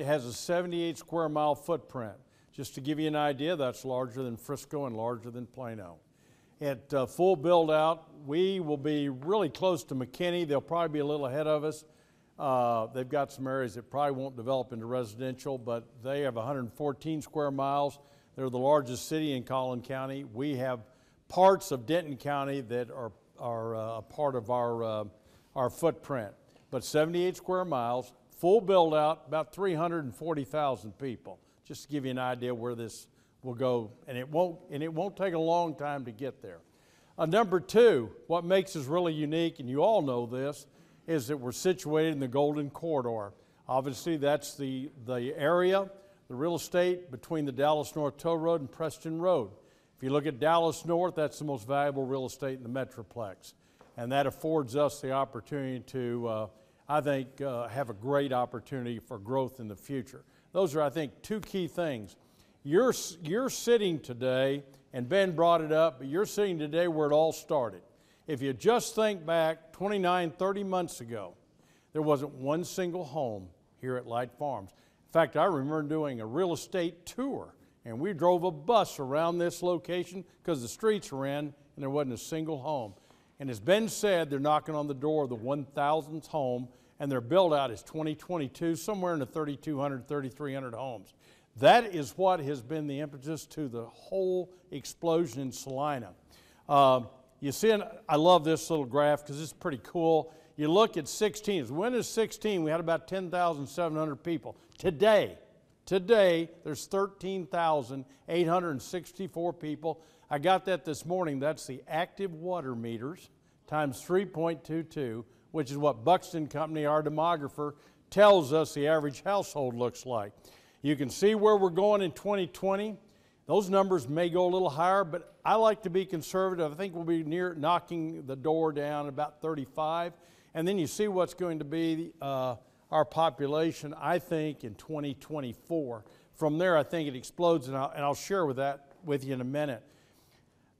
has a 78 square mile footprint. Just to give you an idea, that's larger than Frisco and larger than Plano. At full build out, we will be really close to McKinney. They'll probably be a little ahead of us. They've got some areas that probably won't develop into residential, but they have 114 square miles. They're the largest city in Collin County. We have parts of Denton County that are a part of our footprint. But 78 square miles, full build out, about 340,000 people. Just to give you an idea where this will go, and it won't take a long time to get there. Number two, what makes us really unique, and you all know this, is that we're situated in the Golden Corridor. Obviously, that's the area, the real estate between the Dallas North Toll Road and Preston Road. If you look at Dallas North, that's the most valuable real estate in the Metroplex. And that affords us the opportunity to, I think, have a great opportunity for growth in the future. Those are, I think, two key things. You're sitting today, and Ben brought it up, but you're sitting today where it all started. If you just think back 29, 30 months ago, there wasn't one single home here at Light Farms. In fact, I remember doing a real estate tour, and we drove a bus around this location because the streets were in, and there wasn't a single home. And as Ben said, they're knocking on the door of the 1,000th home, and their build out is 2022, somewhere in the 3,200, 3,300 homes. That is what has been the impetus to the whole explosion in Celina. You see, I love this little graph because it's pretty cool. You look at 16, as when is 16, we had about 10,700 people. Today, there's 13,864 people. I got that this morning. That's the active water meters times 3.22, which is what Buxton Company, our demographer, tells us the average household looks like. You can see where we're going in 2020. Those numbers may go a little higher, but I like to be conservative. I think we'll be near knocking the door down about 35. And then you see what's going to be our population, I think, in 2024. From there, I think it explodes, and I'll share with you in a minute.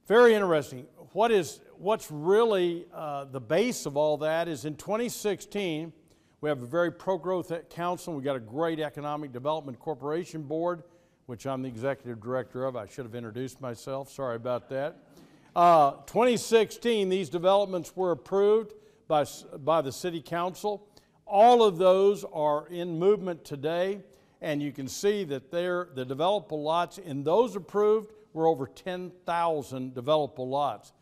Very interesting. What's really the base of all that is in 2016, we have a very pro-growth council. We've got a great economic development corporation board, which I'm the executive director of. I should have introduced myself. Sorry about that. 2016, these developments were approved by the city council. All of those are in movement today, and you can see that the developable lots in those approved were over 10,000 developable lots.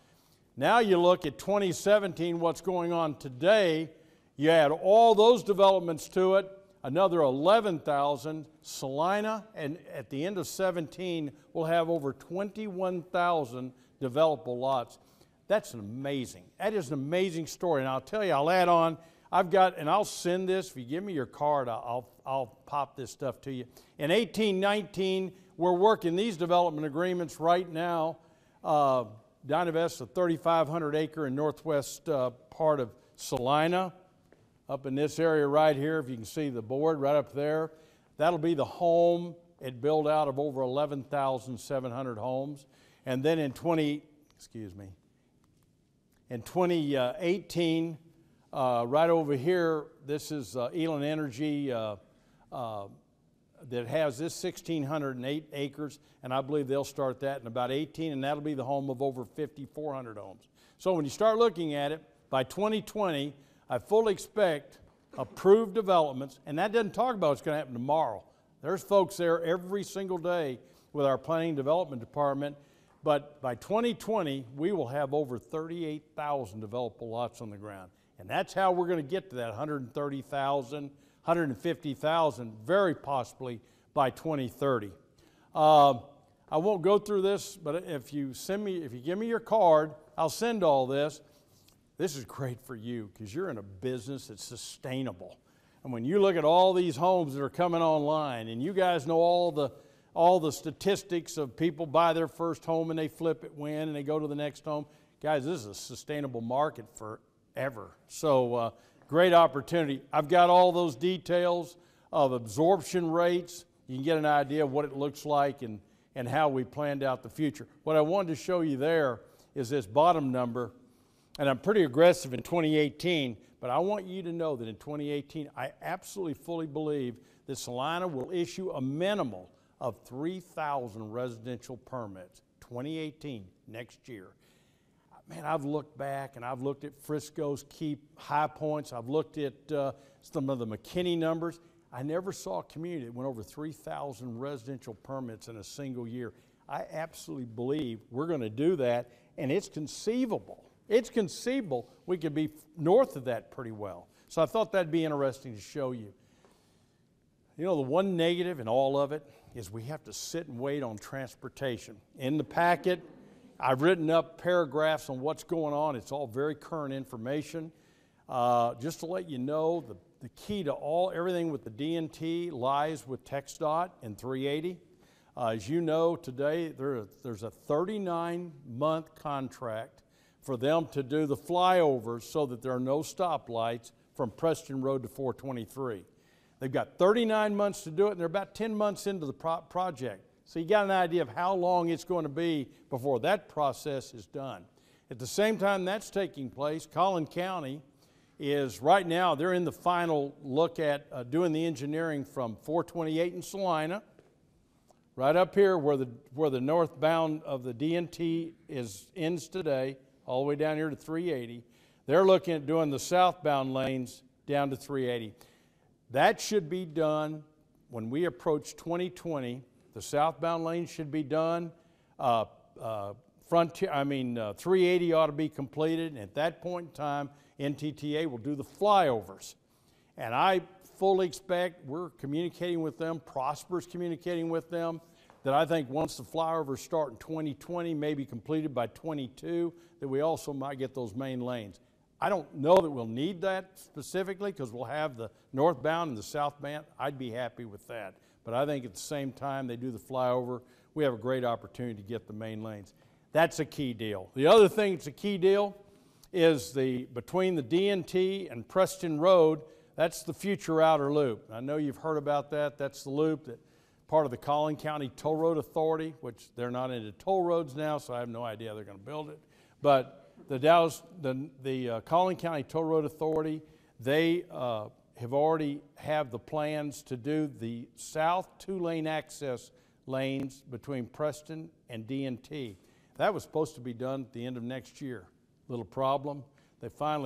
Now you look at 2017, what's going on today, you add all those developments to it, another 11,000. Celina, and at the end of 17, we'll have over 21,000 developable lots. That is an amazing story. And I'll tell you, I'll add on, and I'll send this. If you give me your card, I'll pop this stuff to you. In 1819, we're working these development agreements right now. Dynavest, a 3,500 acre in northwest part of Celina. Up in this area right here, if you can see the board right up there, that'll be the home and build out of over 11,700 homes. And then in 2018, right over here, this is Elan Energy that has this 1,608 acres, and I believe they'll start that in about 18, and that'll be the home of over 5,400 homes. So when you start looking at it, by 2020, I fully expect approved developments, and that doesn't talk about what's going to happen tomorrow. There's folks there every single day with our planning and development department, but by 2020, we will have over 38,000 developable lots on the ground. And that's how we're going to get to that 130,000, 150,000, very possibly by 2030. I won't go through this, but if you give me your card, I'll send all this. This is great for you because you're in a business that's sustainable. And when you look at all these homes that are coming online, and you guys know all the statistics of people buy their first home and they flip it and they go to the next home. Guys, this is a sustainable market forever. So great opportunity. I've got all those details of absorption rates. You can get an idea of what it looks like and how we planned out the future. What I wanted to show you there is this bottom number. And I'm pretty aggressive in 2018, But I want you to know that in 2018, I absolutely fully believe that Celina will issue a minimal of 3,000 residential permits, 2018, next year. Man, I've looked back and I've looked at Frisco's key high points. I've looked at some of the McKinney numbers. I never saw a community that went over 3,000 residential permits in a single year. I absolutely believe we're going to do that, and it's conceivable. It's conceivable we could be north of that pretty well. So I thought that'd be interesting to show you. You know, the one negative in all of it is we have to sit and wait on transportation. In the packet, I've written up paragraphs on what's going on. It's all very current information. Just to let you know, the key to everything with the DNT lies with TxDOT and 380. As you know, today there's a 39-month contract for them to do the flyovers so that there are no stoplights from Preston Road to 423. They've got 39 months to do it, and they're about 10 months into the project. So you got an idea of how long it's going to be before that process is done. At the same time that's taking place, Collin County is right now, they're in the final look at doing the engineering from 428 in Celina, right up here where the northbound of the DNT ends today, all the way down here to 380. They're looking at doing the southbound lanes down to 380. That should be done when we approach 2020. The southbound lanes should be done. 380 ought to be completed, and at that point in time, NTTA will do the flyovers. And I fully expect, we're communicating with them, Prosper's communicating with them, that I think once the flyovers start in 2020, maybe completed by 22, that we also might get those main lanes. I don't know that we'll need that specifically because we'll have the northbound and the southbound. I'd be happy with that. But I think at the same time they do the flyover, we have a great opportunity to get the main lanes. That's a key deal. The other thing that's a key deal is between the DNT and Preston Road, that's the future outer loop. I know you've heard about that. That's the loop that part of the Collin County Toll Road Authority, which they're not into toll roads now, so I have no idea they're going to build it. But the Collin County Toll Road Authority, they have already the plans to do the south two-lane access lanes between Preston and DNT. That was supposed to be done at the end of next year. Little problem.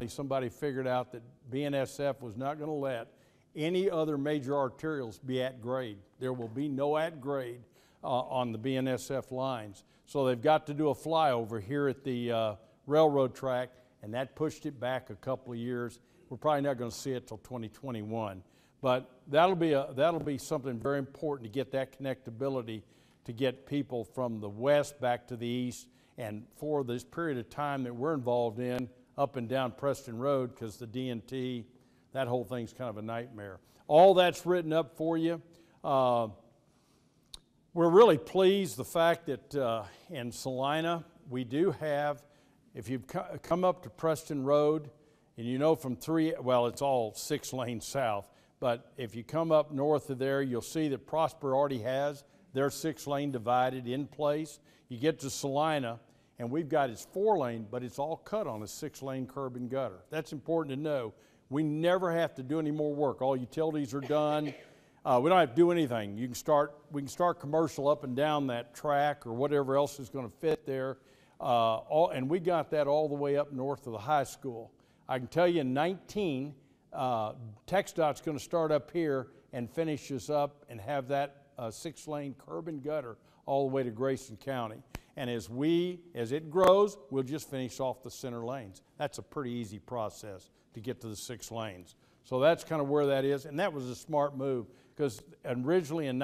Somebody figured out that BNSF was not going to let any other major arterials be at grade. There will be no at grade on the BNSF lines. So they've got to do a flyover here at the railroad track, and that pushed it back a couple of years. We're probably not going to see it till 2021. But that'll be something very important to get that connectability to get people from the west back to the east. And for this period of time that we're involved in, up and down Preston Road, because the DNT, that whole thing's kind of a nightmare. All that's written up for you. We're really pleased the fact that in Celina, we do have, if you come up to Preston Road, and you know from it's all 6 lanes south, but if you come up north of there, you'll see that Prosper already has their 6-lane divided in place. You get to Celina, and we've got its 4-lane, but it's all cut on a 6-lane curb and gutter. That's important to know. We never have to do any more work. All utilities are done. We don't have to do anything. We can start commercial up and down that track or whatever else is going to fit there. And we got that all the way up north of the high school. I can tell you in 19, TxDOT's going to start up here and finish us up and have that 6-lane curb and gutter all the way to Grayson County. And as it grows, we'll just finish off the center lanes. That's a pretty easy process to get to the 6 lanes. So that's kind of where that is, and that was a smart move because originally in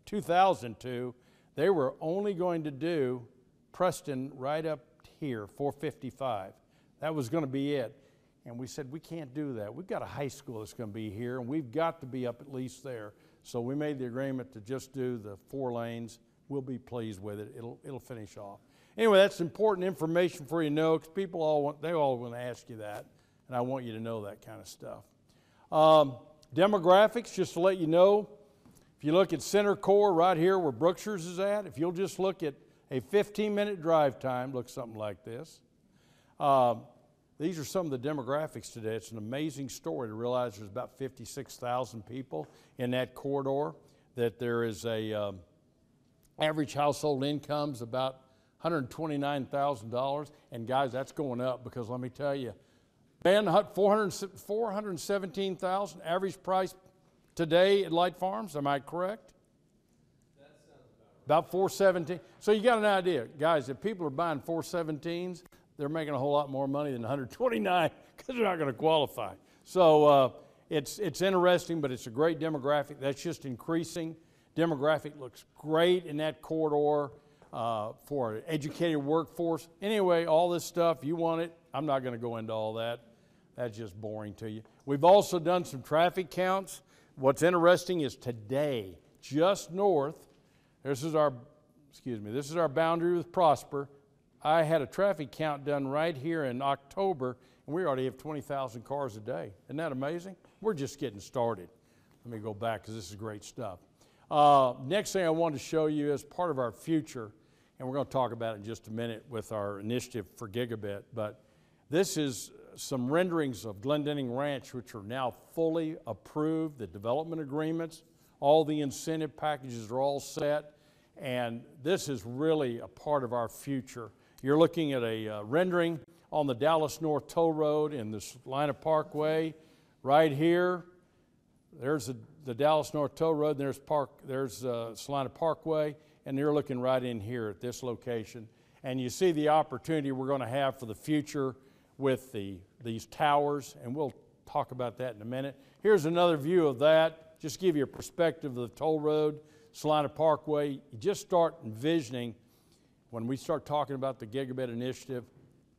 2002, they were only going to do Preston right up here, 455. That was going to be it. And we said, we can't do that. We've got a high school that's going to be here, and we've got to be up at least there. So we made the agreement to just do the 4 lanes. We'll be pleased with it. It'll finish off. Anyway, that's important information for you to know because people all want to ask you that, and I want you to know that kind of stuff. Demographics, just to let you know, if you look at Center Core right here where Brookshire's is at, if you'll just look at a 15-minute drive time, looks something like this. these are some of the demographics today. It's an amazing story to realize there's about 56,000 people in that corridor, that there is a average household income's about $129,000. And guys, that's going up because let me tell you, Ben, 417,000 average price today at Light Farms, am I correct? That sounds about 417. So you got an idea. Guys, if people are buying 417s, they're making a whole lot more money than 129 because they're not going to qualify. So it's interesting, but it's a great demographic. That's just increasing. Demographic looks great in that corridor for an educated workforce. Anyway, all this stuff, you want it. I'm not going to go into all that. That's just boring to you. We've also done some traffic counts. What's interesting is today, just north, this is our boundary with Prosper. I had a traffic count done right here in October, and we already have 20,000 cars a day. Isn't that amazing? We're just getting started. Let me go back because this is great stuff. Next thing I wanted to show you is part of our future, and we're going to talk about it in just a minute with our initiative for Gigabit, but this is some renderings of Glendenning Ranch, which are now fully approved, the development agreements, all the incentive packages are all set, and this is really a part of our future. You're looking at a rendering on the Dallas North Toll Road in the Celina Parkway. Right here, there's the Dallas North Toll Road, and there's Celina Parkway, and you're looking right in here at this location. And you see the opportunity we're going to have for the future with these towers, and we'll talk about that in a minute. Here's another view of that, just to give you a perspective of the toll road, Celina Parkway. You just start envisioning, when we start talking about the Gigabit Initiative,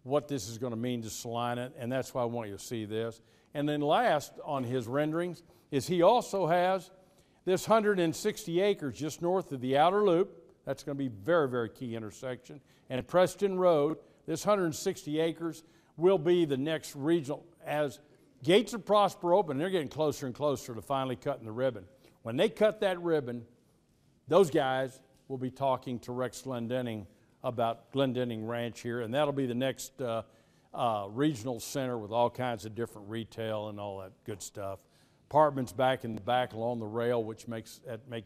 what this is going to mean to Celina, and that's why I want you to see this. And then last on his renderings is he also has this 160 acres just north of the outer loop. That's going to be a very, very key intersection. And at Preston Road, this 160 acres will be the next regional. As Gates of Prosper open, they're getting closer and closer to finally cutting the ribbon. When they cut that ribbon, those guys will be talking to Rex Glendenning about Glendenning Ranch here, and that'll be the next regional center with all kinds of different retail and all that good stuff. Apartments back in the back along the rail, which makes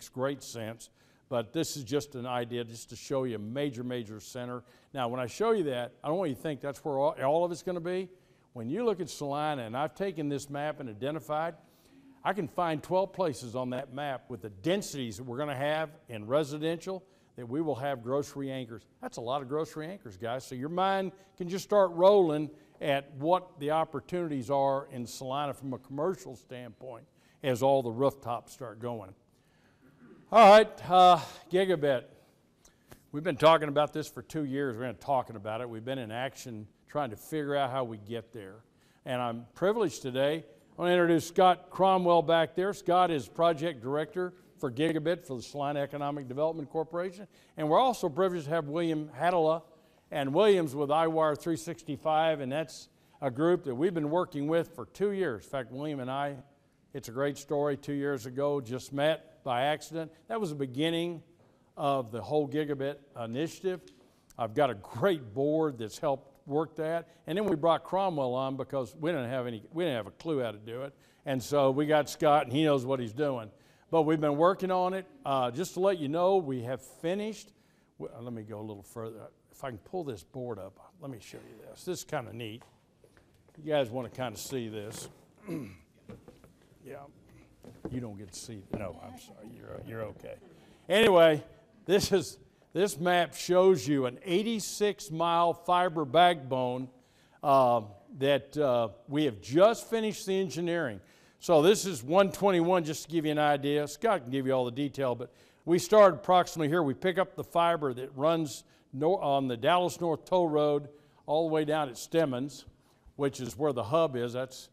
great sense. But this is just an idea just to show you a major, major center. Now, when I show you that, I don't want you to think that's where all of it's going to be. When you look at Celina, and I've taken this map and identified, I can find 12 places on that map with the densities that we're going to have in residential that we will have grocery anchors. That's a lot of grocery anchors, guys. So your mind can just start rolling at what the opportunities are in Celina from a commercial standpoint as all the rooftops start going. All right, Gigabit. We've been talking about this for 2 years. We've been talking about it. We've been in action trying to figure out how we get there. And I'm privileged today. I want to introduce Scott Cromwell back there. Scott is project director for Gigabit for the Celina Economic Development Corporation. And we're also privileged to have William Hadala and Williams with iWire 365, and that's a group that we've been working with for 2 years. In fact, William and I, it's a great story, 2 years ago, just met by accident. That was the beginning of the whole Gigabit initiative. I've got a great board that's helped work that. And then we brought Cromwell on because we didn't have a clue how to do it. And so we got Scott, and he knows what he's doing. But we've been working on it. Just to let you know, we have finished. Let me go a little further. If I can pull this board up, let me show you this. This is kind of neat. You guys want to kind of see this. Yeah. You don't get to see it. No, I'm sorry. You're okay. Anyway, this map shows you an 86-mile fiber backbone that we have just finished the engineering. So this is 121, just to give you an idea. Scott can give you all the detail, but we started approximately here. We pick up the fiber that runs on the Dallas North Toll Road all the way down at Stemmons, which is where the hub is. That's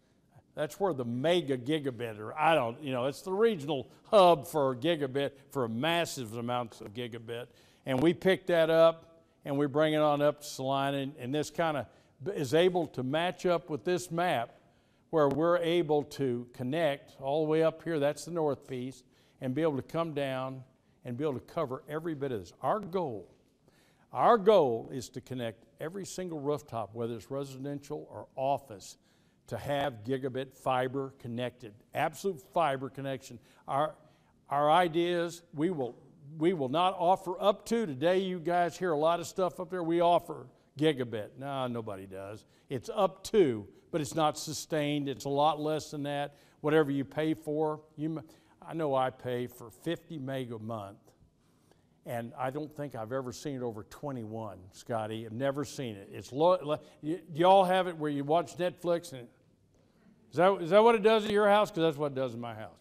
where the mega gigabit, or it's the regional hub for gigabit, for massive amounts of gigabit. And we pick that up and we bring it on up to Celina, and this kind of is able to match up with this map where we're able to connect all the way up here, that's the north piece, and be able to come down and be able to cover every bit of this. Our goal is to connect every single rooftop, whether it's residential or office, to have gigabit fiber connected, absolute fiber connection. Our idea is we will not offer up to. Today you guys hear a lot of stuff up there. We offer gigabit. No, nobody does. It's up to, but it's not sustained. It's a lot less than that. Whatever you pay for, I know I pay for 50 meg a month, and I don't think I've ever seen it over 21, Scotty. I've never seen it. It's low. Y'all have it where you watch Netflix, and is that what it does at your house? Because that's what it does in my house.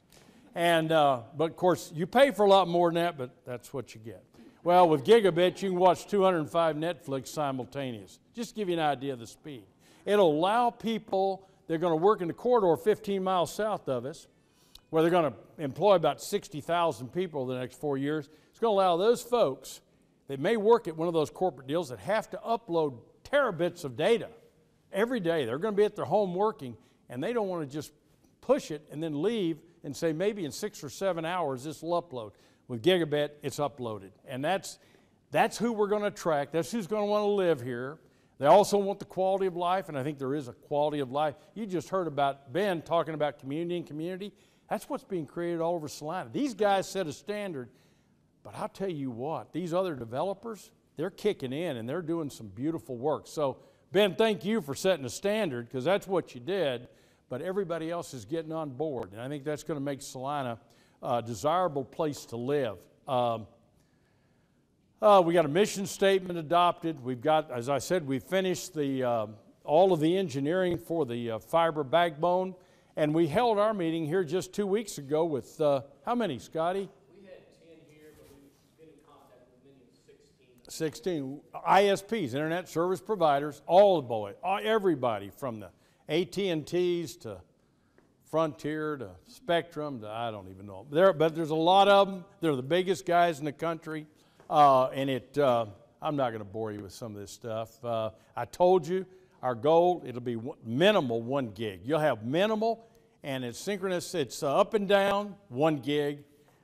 And but of course you pay for a lot more than that, but that's what you get. Well, with gigabit, you can watch 205 Netflix simultaneous. Just to give you an idea of the speed. It'll allow people, they're going to work in the corridor 15 miles south of us, where they're going to employ about 60,000 people the next 4 years. It's going to allow those folks that may work at one of those corporate deals that have to upload terabits of data every day. They're going to be at their home working, and they don't want to just push it and then leave and say maybe in 6 or 7 hours this will upload. With gigabit, it's uploaded. And that's who we're going to attract. That's who's going to want to live here. They also want the quality of life, and I think there is a quality of life. You just heard about Ben talking about community and community. That's what's being created all over Celina. These guys set a standard, but I'll tell you what, these other developers, they're kicking in and they're doing some beautiful work. So Ben, thank you for setting a standard, because that's what you did, but everybody else is getting on board, and I think that's going to make Celina a desirable place to live. We got a mission statement adopted. We've got, as I said, we finished all of the engineering for the fiber backbone, and we held our meeting here just 2 weeks ago with, how many, Scotty? We had 10 here, but we've been in contact with many of 16. 16 ISPs, Internet Service Providers, everybody from the AT&Ts to Frontier to Spectrum to I don't even know. But there's a lot of them. They're the biggest guys in the country. I'm not going to bore you with some of this stuff. I told you our goal, it'll be minimal 1 gig. You'll have minimal, and it's synchronous. It's up and down, 1 gig.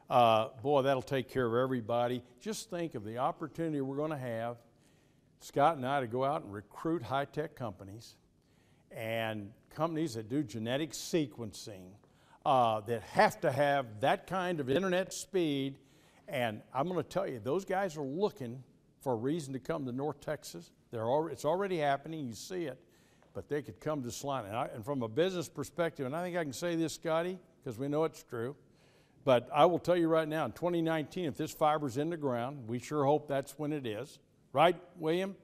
Boy, that'll take care of everybody. Just think of the opportunity we're going to have, Scott and I, to go out and recruit high-tech companies and companies that do genetic sequencing that have to have that kind of internet speed. And I'm going to tell you, those guys are looking for a reason to come to North Texas. It's already happening. You see it. But they could come to Celina. And from a business perspective, and I think I can say this, Scotty, because we know it's true, but I will tell you right now, in 2019, if this fiber's in the ground, we sure hope that's when it is. Right, William?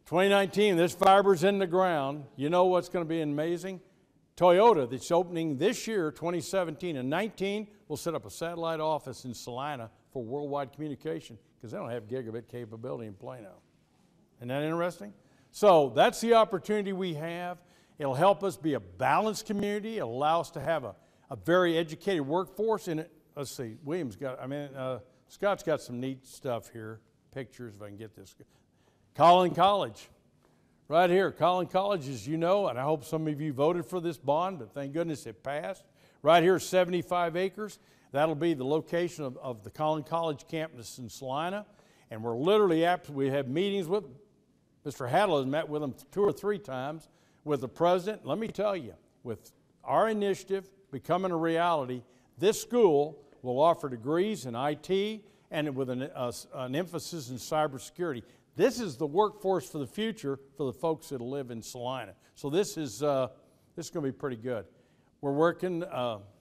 2019, this fiber's in the ground. You know what's going to be amazing? Toyota, that's opening this year, 2017 and 19, will set up a satellite office in Celina for worldwide communication, because they don't have gigabit capability in Plano. Isn't that interesting? So that's the opportunity we have. It'll help us be a balanced community. It'll allow us to have a very educated workforce. And let's see, Scott's got some neat stuff here, pictures, if I can get this. Collin College, right here. Collin College, as you know, and I hope some of you voted for this bond, but thank goodness it passed. Right here, 75 acres. That'll be the location of the Collin College campus in Celina. And we're literally, we have meetings with Mr. Hadley, has met with them 2 or 3 times with the president. Let me tell you, with our initiative becoming a reality, this school will offer degrees in IT and with an emphasis in cybersecurity. This is the workforce for the future for the folks that live in Celina. So this is going to be pretty good. We're working,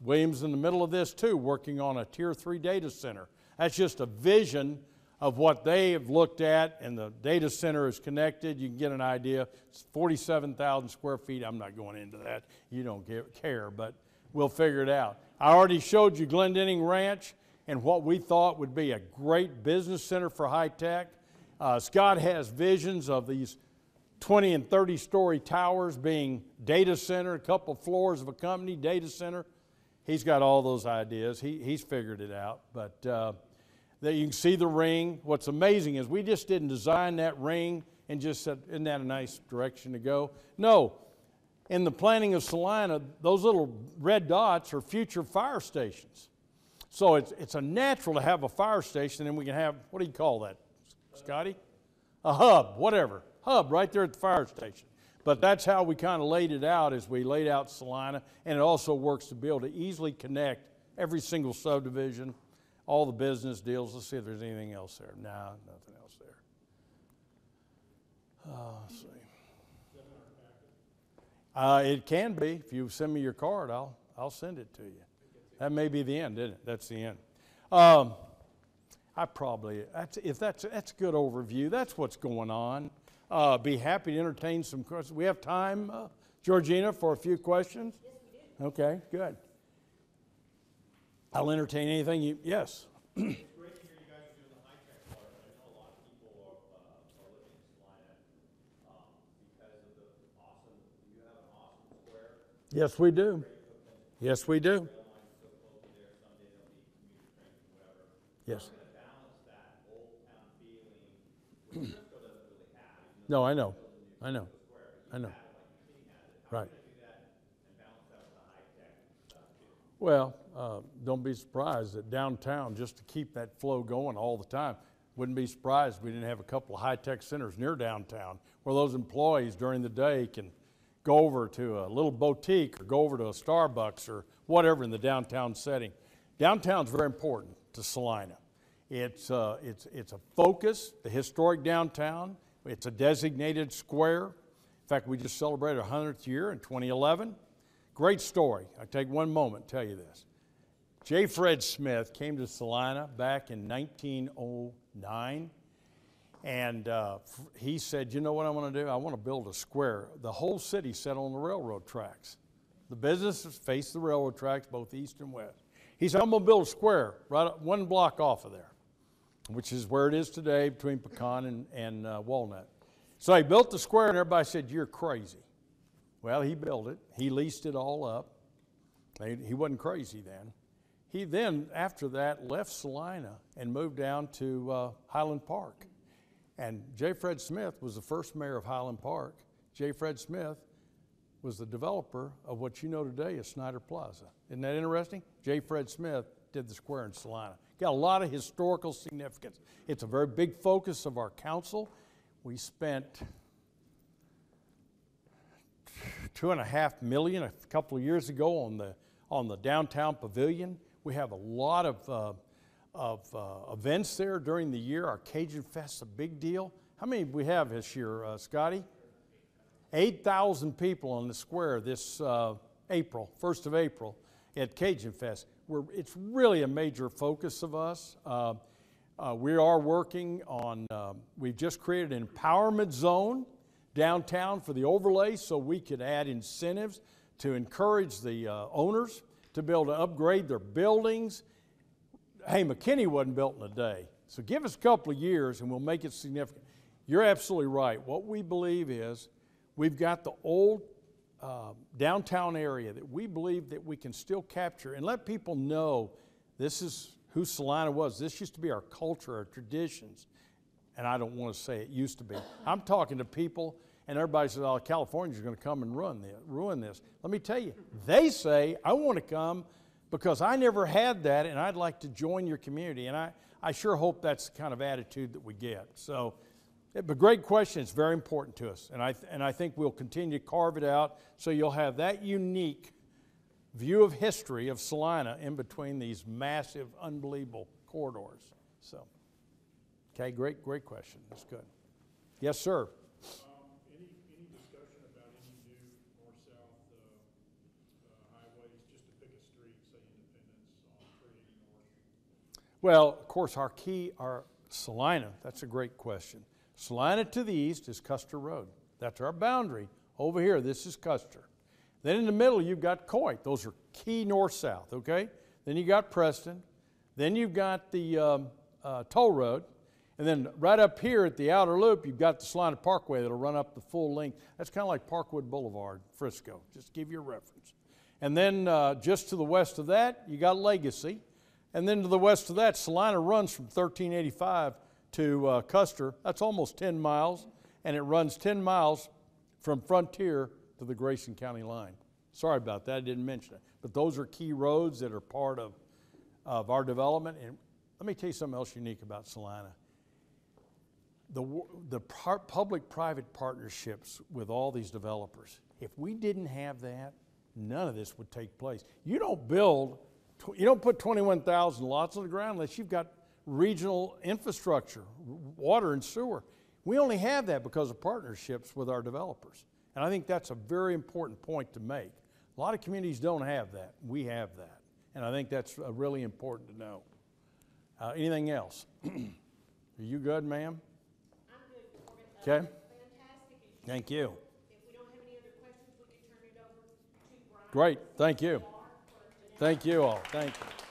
William's in the middle of this too, working on a Tier 3 data center. That's just a vision of what they have looked at, and the data center is connected. You can get an idea. It's 47,000 square feet. I'm not going into that. You don't care, but we'll figure it out. I already showed you Glendenning Ranch and what we thought would be a great business center for high tech. Scott has visions of these 20 and 30 story towers being data center, a couple floors of a company, data center. He's got all those ideas. He's figured it out. But there you can see the ring. What's amazing is we just didn't design that ring and just said, isn't that a nice direction to go? No. In the planning of Celina, those little red dots are future fire stations. So it's a natural to have a fire station, and we can have, what do you call that, Scotty? A hub, whatever. hub right there at the fire station. But that's how we kind of laid it out, as we laid out Celina, and it also works to be able to easily connect every single subdivision, all the business deals. Let's see if there's anything else there. No, nothing else there. Let's see. It can be. If you send me your card, I'll send it to you. That may be the end, isn't it? That's the end. That's a good overview. That's what's going on. Be happy to entertain some questions. We have time, Georgina, for a few questions? Yes, we do. Okay, good. I'll entertain anything you, yes. It's great to hear you guys are doing the high-tech part. I know a lot of people are living in Celina because of the awesome, you have an awesome square. Yes, we do. Yes, we do. Rail lines so close to there, someday there'll be commuter trains and whatever. Yes. How are you going to balance that old town feeling, which Frisco doesn't really have? No, I know. I know. I know. Right. Well, don't be surprised that downtown, just to keep that flow going all the time, wouldn't be surprised if we didn't have a couple of high-tech centers near downtown where those employees during the day can go over to a little boutique or go over to a Starbucks or whatever in the downtown setting. Downtown's very important to Celina. It's a focus, the historic downtown. It's a designated square. In fact, we just celebrated our 100th year in 2011. Great story. I'll take one moment to tell you this. J. Fred Smith came to Celina back in 1909, and he said, you know what I want to do? I want to build a square. The whole city set on the railroad tracks. The businesses face the railroad tracks, both east and west. He said, I'm going to build a square right up 1 block off of there, which is where it is today between Pecan and Walnut. So he built the square, and everybody said, you're crazy. Well, he built it. He leased it all up. He wasn't crazy then. He then, after that, left Celina and moved down to Highland Park. And J. Fred Smith was the first mayor of Highland Park. J. Fred Smith was the developer of what you know today as Snyder Plaza. Isn't that interesting? J. Fred Smith did the square in Celina. Got a lot of historical significance. It's a very big focus of our council. We spent $2.5 million a couple of years ago on the downtown pavilion. We have a lot of events there during the year. Our Cajun Fest's a big deal. How many do we have this year, Scotty? 8,000 people on the square this April, 1st of April at Cajun Fest. It's really a major focus of us. We are working on, we've just created an empowerment zone downtown for the overlay so we could add incentives to encourage the owners to be able to upgrade their buildings. Hey, McKinney wasn't built in a day. So give us a couple of years and we'll make it significant. You're absolutely right. What we believe is we've got the old downtown area that we believe that we can still capture and let people know this is who Celina was. This used to be our culture, our traditions. And I don't want to say it used to be. I'm talking to people and everybody says, oh, California's going to come and ruin this. Let me tell you, they say, I want to come because I never had that and I'd like to join your community. And I sure hope that's the kind of attitude that we get. So, but great question. It's very important to us. And I think we'll continue to carve it out so you'll have that unique view of history of Celina in between these massive, unbelievable corridors. So, okay, great question. That's good. Yes, sir. Any discussion about any new north-south highways, just to pick a street, say Independence on 380 North? Well, of course, our Celina, that's a great question. Celina to the east is Custer Road. That's our boundary. Over here, this is Custer. Then in the middle, you've got Coit. Those are key north-south, okay? Then you got Preston. Then you've got the toll road. And then right up here at the outer loop, you've got the Celina Parkway that'll run up the full length. That's kind of like Parkwood Boulevard, Frisco, just to give you a reference. And then just to the west of that, you got Legacy. And then to the west of that, Celina runs from 1385 to Custer. That's almost 10 miles. And it runs 10 miles from Frontier to the Grayson County line. Sorry about that, I didn't mention it. But those are key roads that are part of our development. And let me tell you something else unique about Celina. public-private partnerships with all these developers. If we didn't have that, none of this would take place. You don't put 21,000 lots on the ground unless you've got regional infrastructure, water and sewer. We only have that because of partnerships with our developers. And I think that's a very important point to make. A lot of communities don't have that. We have that. And I think that's really important to know. Anything else? Are you good, ma'am? I'm good, Corbett. Okay. Fantastic. Thank you. If we don't have any other questions, we can turn it over to Brian. Great. Thank you. Thank you all. Thank you.